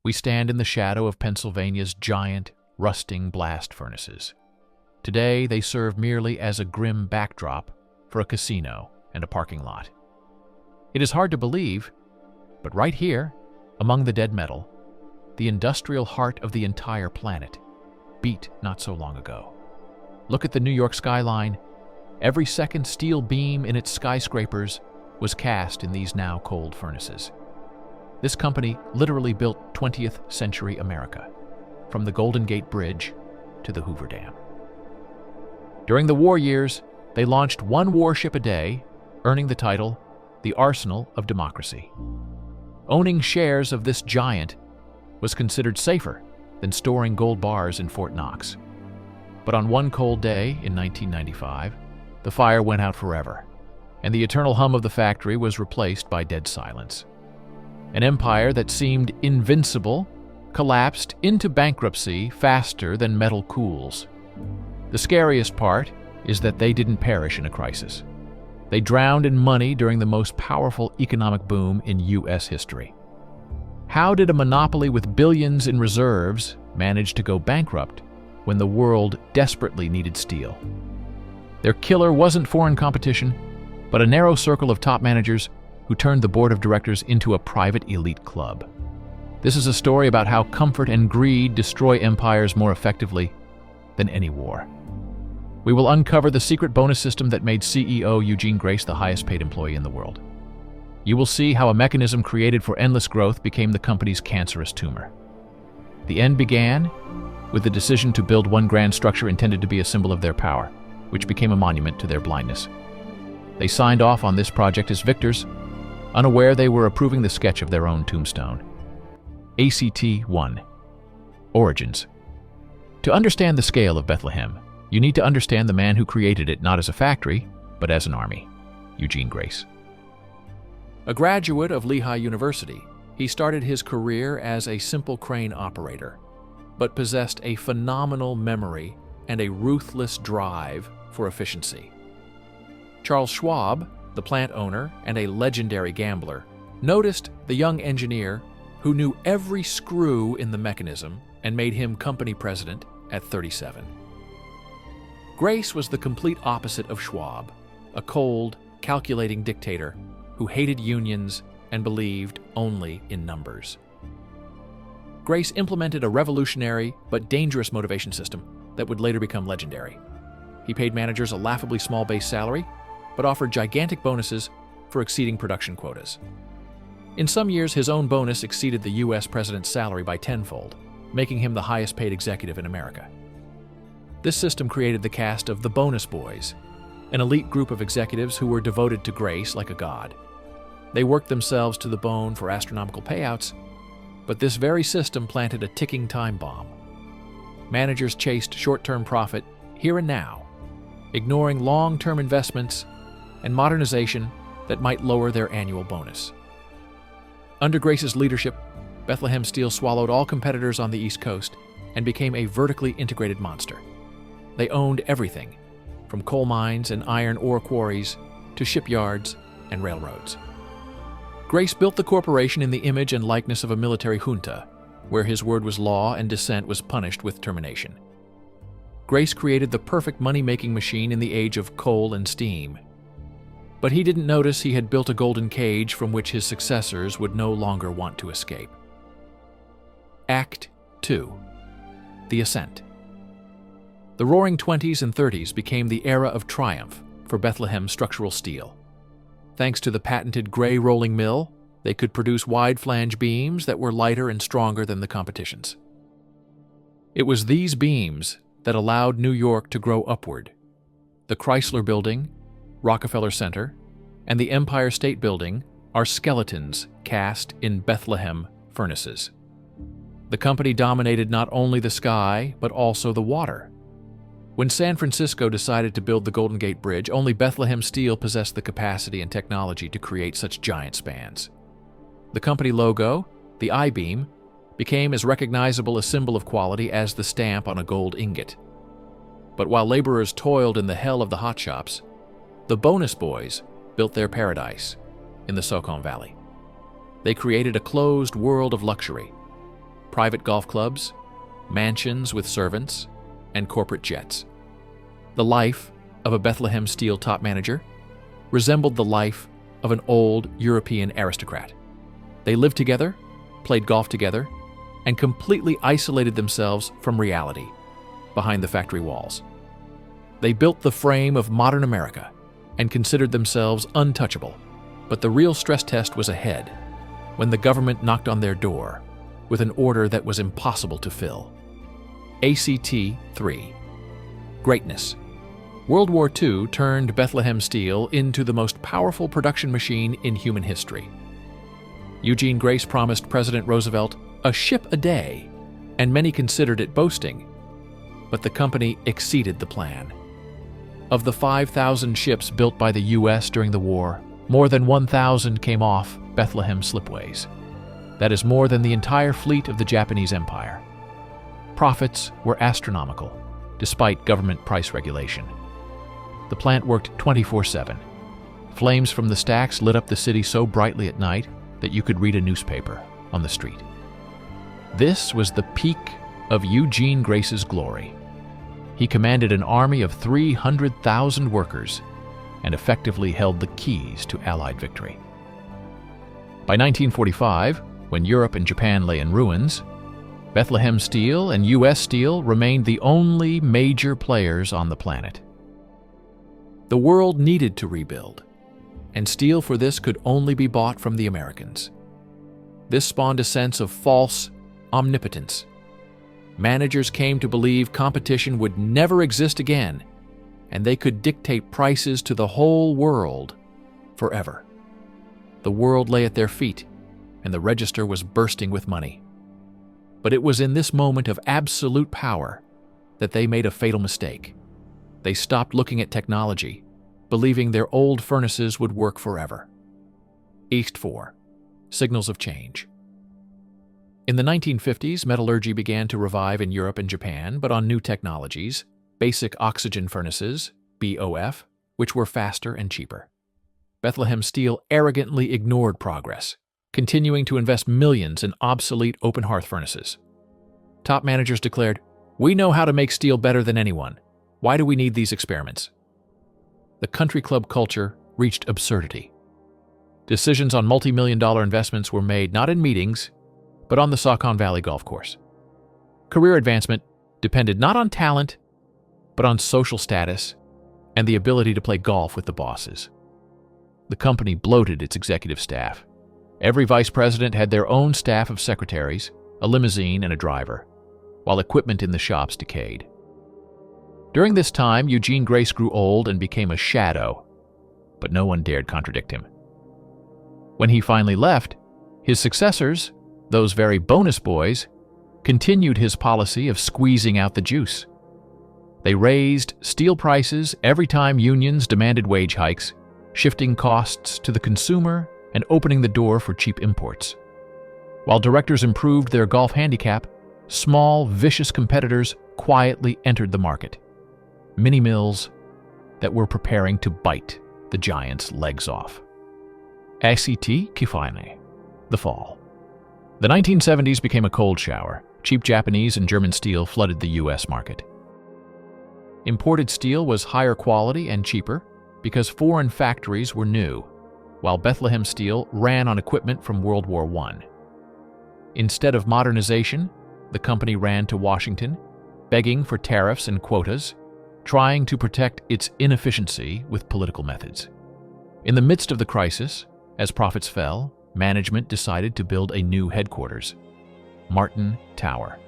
we stand in the shadow of Pennsylvania's giant, rusting blast furnaces. Today, they serve merely as a grim backdrop for a casino and a parking lot. It is hard to believe, but right here, among the dead metal, the industrial heart of the entire planet beat not so long ago. Look at the New York skyline. Every second steel beam in its skyscrapers was cast in these now cold furnaces. This company literally built 20th century America, from the Golden Gate Bridge to the Hoover Dam. During the war years, they launched one warship a day, earning the title, the Arsenal of Democracy. Owning shares of this giant was considered safer than storing gold bars in Fort Knox. But on one cold day in 1995, the fire went out forever, and the eternal hum of the factory was replaced by dead silence. An empire that seemed invincible collapsed into bankruptcy faster than metal cools. The scariest part is that they didn't perish in a crisis. They drowned in money during the most powerful economic boom in U.S. history. How did a monopoly with billions in reserves manage to go bankrupt when the world desperately needed steel? Their killer wasn't foreign competition, but a narrow circle of top managers who turned the board of directors into a private elite club. This is a story about how comfort and greed destroy empires more effectively than any war. We will uncover the secret bonus system that made CEO Eugene Grace the highest-paid employee in the world. You will see how a mechanism created for endless growth became the company's cancerous tumor. The end began with the decision to build one grand structure intended to be a symbol of their power, which became a monument to their blindness. They signed off on this project as victors, unaware they were approving the sketch of their own tombstone. ACT-1. Origins. To understand the scale of Bethlehem, you need to understand the man who created it not as a factory, but as an army, Eugene Grace. A graduate of Lehigh University, he started his career as a simple crane operator, but possessed a phenomenal memory and a ruthless drive for efficiency. Charles Schwab, the plant owner and a legendary gambler, noticed the young engineer who knew every screw in the mechanism and made him company president at 37. Grace was the complete opposite of Schwab, a cold, calculating dictator who hated unions and believed only in numbers. Grace implemented a revolutionary but dangerous motivation system that would later become legendary. He paid managers a laughably small base salary, but offered gigantic bonuses for exceeding production quotas. In some years, his own bonus exceeded the U.S. president's salary by tenfold, making him the highest-paid executive in America. This system created the caste of the Bonus Boys, an elite group of executives who were devoted to Grace like a god. They worked themselves to the bone for astronomical payouts, but this very system planted a ticking time bomb. Managers chased short-term profit here and now, ignoring long-term investments and modernization that might lower their annual bonus. Under Grace's leadership, Bethlehem Steel swallowed all competitors on the East Coast and became a vertically integrated monster. They owned everything, from coal mines and iron ore quarries to shipyards and railroads. Grace built the corporation in the image and likeness of a military junta, where his word was law and dissent was punished with termination. Grace created the perfect money-making machine in the age of coal and steam. But he didn't notice he had built a golden cage from which his successors would no longer want to escape. Act 2. The Ascent. The Roaring 20s and 30s became the era of triumph for Bethlehem Structural Steel. Thanks to the patented gray rolling mill, they could produce wide flange beams that were lighter and stronger than the competition's. It was these beams that allowed New York to grow upward. The Chrysler Building, Rockefeller Center, and the Empire State Building are skeletons cast in Bethlehem furnaces. The company dominated not only the sky, but also the water. When San Francisco decided to build the Golden Gate Bridge, only Bethlehem Steel possessed the capacity and technology to create such giant spans. The company logo, the I-beam, became as recognizable a symbol of quality as the stamp on a gold ingot. But while laborers toiled in the hell of the hot shops, the Bonus Boys built their paradise in the Silicon Valley. They created a closed world of luxury. private golf clubs, mansions with servants, and corporate jets. The life of a Bethlehem Steel top manager resembled the life of an old European aristocrat. They lived together, played golf together, and completely isolated themselves from reality behind the factory walls. They built the frame of modern America and considered themselves untouchable, but the real stress test was ahead when the government knocked on their door with an order that was impossible to fill. ACT-3. Greatness. World War II turned Bethlehem Steel into the most powerful production machine in human history. Eugene Grace promised President Roosevelt a ship a day, and many considered it boasting, but the company exceeded the plan. Of the 5,000 ships built by the U.S. during the war, more than 1,000 came off Bethlehem slipways. That is more than the entire fleet of the Japanese Empire. Profits were astronomical, despite government price regulation. The plant worked 24/7. Flames from the stacks lit up the city so brightly at night that you could read a newspaper on the street. This was the peak of Eugene Grace's glory. He commanded an army of 300,000 workers and effectively held the keys to Allied victory. By 1945, when Europe and Japan lay in ruins, Bethlehem Steel and U.S. Steel remained the only major players on the planet. The world needed to rebuild, and steel for this could only be bought from the Americans. This spawned a sense of false omnipotence. Managers came to believe competition would never exist again, and they could dictate prices to the whole world forever. The world lay at their feet, and the register was bursting with money. But it was in this moment of absolute power that they made a fatal mistake. They stopped looking at technology, believing their old furnaces would work forever. East 4. Signals of change. In the 1950s, metallurgy began to revive in Europe and Japan, but on new technologies, basic oxygen furnaces, BOF, which were faster and cheaper. Bethlehem Steel arrogantly ignored progress, continuing to invest millions in obsolete open-hearth furnaces. Top managers declared, "We know how to make steel better than anyone. Why do we need these experiments?" The country club culture reached absurdity. Decisions on multi-million-dollar investments were made not in meetings, but on the Saucon Valley golf course. Career advancement depended not on talent, but on social status and the ability to play golf with the bosses. The company bloated its executive staff. Every vice president had their own staff of secretaries, a limousine, and a driver, while equipment in the shops decayed. During this time, Eugene Grace grew old and became a shadow, but no one dared contradict him. When he finally left, his successors, those very bonus boys, continued his policy of squeezing out the juice. They raised steel prices every time unions demanded wage hikes, shifting costs to the consumer and opening the door for cheap imports. While directors improved their golf handicap, small, vicious competitors quietly entered the market. Mini mills that were preparing to bite the giants' legs off. ACT Kifine. The fall. The 1970s became a cold shower. Cheap Japanese and German steel flooded the U.S. market. Imported steel was higher quality and cheaper because foreign factories were new, while Bethlehem Steel ran on equipment from World War I. Instead of modernization, the company ran to Washington, begging for tariffs and quotas, trying to protect its inefficiency with political methods. In the midst of the crisis, as profits fell, management decided to build a new headquarters, Martin Tower.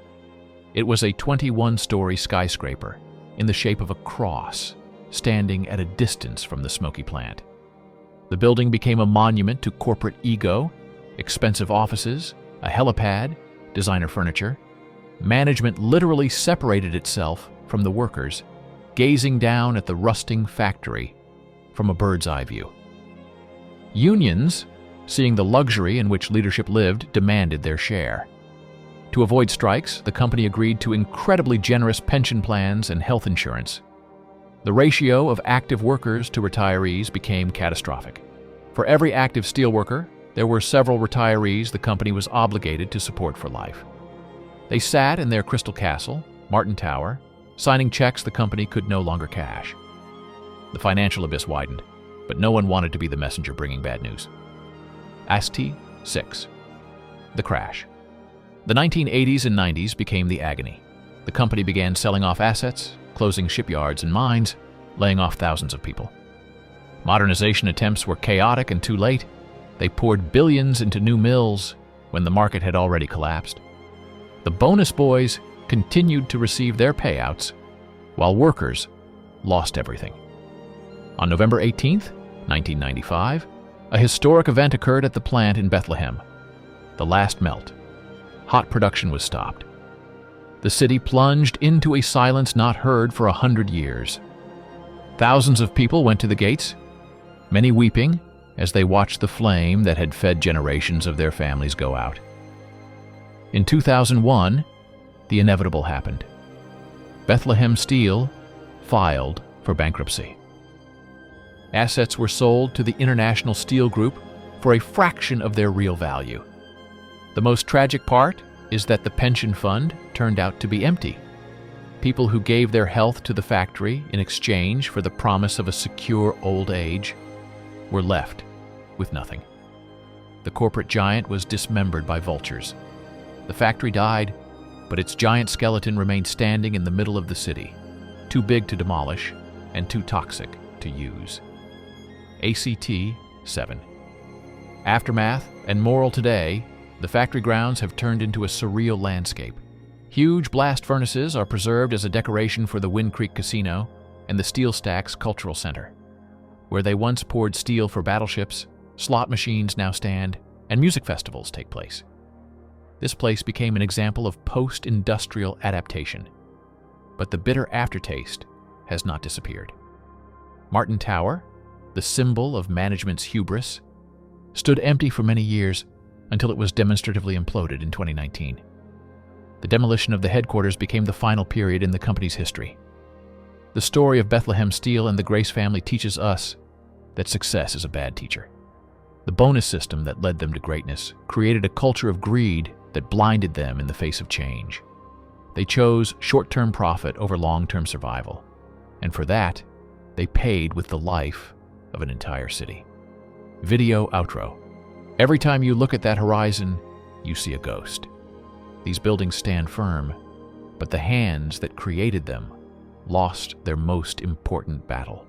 It was a 21-story skyscraper in the shape of a cross, standing at a distance from the smoky plant. The building became a monument to corporate ego, expensive offices, a helipad, designer furniture. Management literally separated itself from the workers, gazing down at the rusting factory from a bird's eye view. Unions, seeing the luxury in which leadership lived, demanded their share. To avoid strikes, the company agreed to incredibly generous pension plans and health insurance. The ratio of active workers to retirees became catastrophic. For every active steelworker, there were several retirees the company was obligated to support for life. They sat in their crystal castle, Martin Tower, signing checks the company could no longer cash. The financial abyss widened, but no one wanted to be the messenger bringing bad news. ASTI 6. The crash. The 1980s and 90s became the agony. The company began selling off assets, closing shipyards and mines, laying off thousands of people. Modernization attempts were chaotic and too late. They poured billions into new mills when the market had already collapsed. The bonus boys continued to receive their payouts, while workers lost everything. On November 18, 1995, a historic event occurred at the plant in Bethlehem. The last melt. Hot production was stopped. The city plunged into a silence not heard for 100 years. Thousands of people went to the gates, many weeping as they watched the flame that had fed generations of their families go out. In 2001, the inevitable happened. Bethlehem Steel filed for bankruptcy. Assets were sold to the International Steel Group for a fraction of their real value. The most tragic part is that the pension fund turned out to be empty. People who gave their health to the factory in exchange for the promise of a secure old age were left with nothing. The corporate giant was dismembered by vultures. The factory died, but its giant skeleton remained standing in the middle of the city, too big to demolish and too toxic to use. ACT 7. Aftermath and moral today, the factory grounds have turned into a surreal landscape. Huge blast furnaces are preserved as a decoration for the Wind Creek Casino and the Steel Stacks Cultural Center. Where they once poured steel for battleships, slot machines now stand, and music festivals take place. This place became an example of post-industrial adaptation, but the bitter aftertaste has not disappeared. Martin Tower, the symbol of management's hubris, stood empty for many years until it was demonstratively imploded in 2019. The demolition of the headquarters became the final period in the company's history. The story of Bethlehem Steel and the Grace family teaches us that success is a bad teacher. The bonus system that led them to greatness created a culture of greed that blinded them in the face of change. They chose short-term profit over long-term survival, and for that, they paid with the life of an entire city. Video outro. Every time you look at that horizon, you see a ghost. These buildings stand firm, but the hands that created them lost their most important battle.